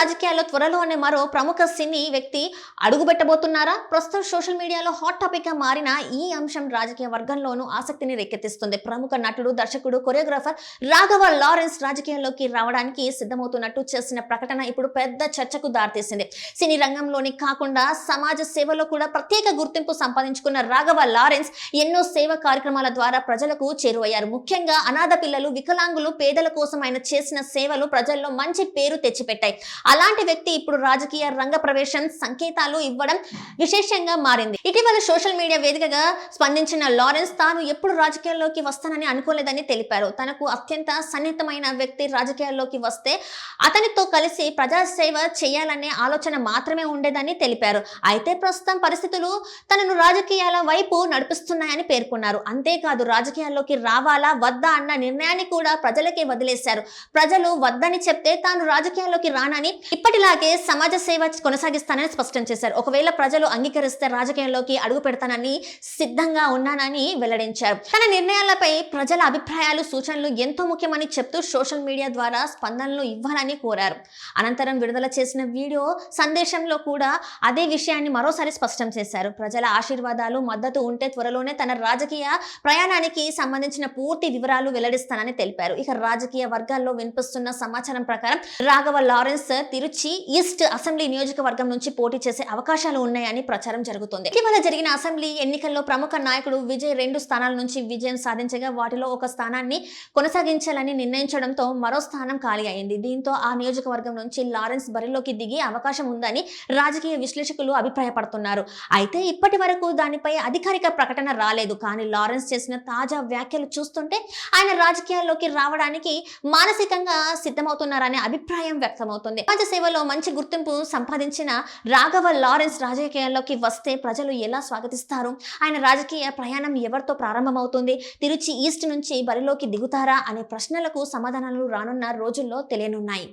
రాజకీయాల్లో త్వరలోనే మరో ప్రముఖ సినీ వ్యక్తి అడుగుపెట్టబోతున్నారా? ప్రస్తుతం సోషల్ మీడియాలో హాట్ టాపిక్ గా మారిన ఈ అంశం రాజకీయ వర్గంలోనూ ఆసక్తిని రేకెత్తిస్తుంది. ప్రముఖ నటుడు, దర్శకుడు, కొరియోగ్రాఫర్ రాఘవ లారెన్స్ రాజకీయాల్లోకి రావడానికి సిద్ధమవుతున్నట్టు చేసిన ప్రకటన ఇప్పుడు పెద్ద చర్చకు దారితీసింది. సినీ రంగంలోని కాకుండా సమాజ సేవలో కూడా ప్రత్యేక గుర్తింపు సంపాదించుకున్న రాఘవ లారెన్స్ ఎన్నో సేవా కార్యక్రమాల ద్వారా ప్రజలకు చేరువయ్యారు. ముఖ్యంగా అనాథ పిల్లలు, వికలాంగులు, పేదల కోసం ఆయన చేసిన సేవలు ప్రజల్లో మంచి పేరు తెచ్చిపెట్టాయి. అలాంటి వ్యక్తి ఇప్పుడు రాజకీయ రంగ ప్రవేశం సంకేతాలు ఇవ్వడం విశేషంగా మారింది. ఇటీవల సోషల్ మీడియా వేదికగా స్పందించిన లారెన్స్ తాను ఎప్పుడు రాజకీయాల్లోకి వస్తానని అనుకోలేదని తెలిపారు. తనకు అత్యంత సన్నిహితమైన వ్యక్తి రాజకీయాల్లోకి వస్తే అతనితో కలిసి ప్రజాసేవ చేయాలనే ఆలోచన మాత్రమే ఉండేదని తెలిపారు. అయితే ప్రస్తుతం పరిస్థితులు తనను రాజకీయాల వైపు నడిపిస్తున్నాయని పేర్కొన్నారు. అంతేకాదు రాజకీయాల్లోకి రావాలా వద్దా అన్న నిర్ణయాన్ని కూడా ప్రజలకే వదిలేశారు. ప్రజలు వద్దని చెప్తే తాను రాజకీయాల్లోకి రానని, ఇప్పటిలాగే సమాజ సేవ కొనసాగిస్తానని స్పష్టం చేశారు. ఒకవేళ ప్రజలు అంగీకరిస్తే రాజకీయాల్లోకి అడుగు పెడతానని సిద్ధంగా ఉన్నానని వెల్లడించారు. తన నిర్ణయాలపై ప్రజల అభిప్రాయాలు, సూచనలు ఎంతో ముఖ్యమని చెప్తూ సోషల్ మీడియా ద్వారా స్పందనలు ఇవ్వాలని కోరారు. అనంతరం విడుదల చేసిన వీడియో సందేశంలో కూడా అదే విషయాన్ని మరోసారి స్పష్టం చేశారు. ప్రజల ఆశీర్వాదాలు, మద్దతు ఉంటే త్వరలోనే తన రాజకీయ ప్రయాణానికి సంబంధించిన పూర్తి వివరాలు వెల్లడిస్తానని తెలిపారు. ఇక రాజకీయ వర్గాల్లో వినిపిస్తున్న సమాచారం ప్రకారం Raghava Lawrence Trichy east assembly నియోజకవర్గం నుంచి పోటీ చేసే అవకాశాలు ఉన్నాయని ప్రచారం జరుగుతుంది. ఇటీవల జరిగిన అసెంబ్లీ ఎన్నికల్లో ప్రముఖ నాయకుడు విజయ్ 2 స్థానాల నుంచి విజయం సాధించగా వాటిలో ఒక స్థానాన్ని కొనసాగించాలని నిర్ణయించడంతో మరో స్థానం ఖాళీ అయింది. దీంతో ఆ నియోజకవర్గం నుంచి లారెన్స్ బరిలోకి దిగే అవకాశం ఉందని రాజకీయ విశ్లేషకులు అభిప్రాయపడుతున్నారు. అయితే ఇప్పటి వరకు దానిపై అధికారిక ప్రకటన రాలేదు. కానీ లారెన్స్ చేసిన తాజా వ్యాఖ్యలు చూస్తుంటే ఆయన రాజకీయాల్లోకి రావడానికి మానసికంగా సిద్ధమవుతున్నారనే అభిప్రాయం వ్యక్తమవుతుంది. సమాజ సేవలో మంచి గుర్తింపు సంపాదించిన రాఘవ లారెన్స్ రాజకీయాల్లోకి వస్తే ప్రజలు ఎలా స్వాగతిస్తారు? ఆయన రాజకీయ ప్రయాణం ఎవరితో ప్రారంభమవుతుంది? తిరుచి ఈస్ట్ నుంచి బరిలోకి దిగుతారా అనే ప్రశ్నలకు సమాధానాలు రానున్న రోజుల్లో తెలియనున్నాయి.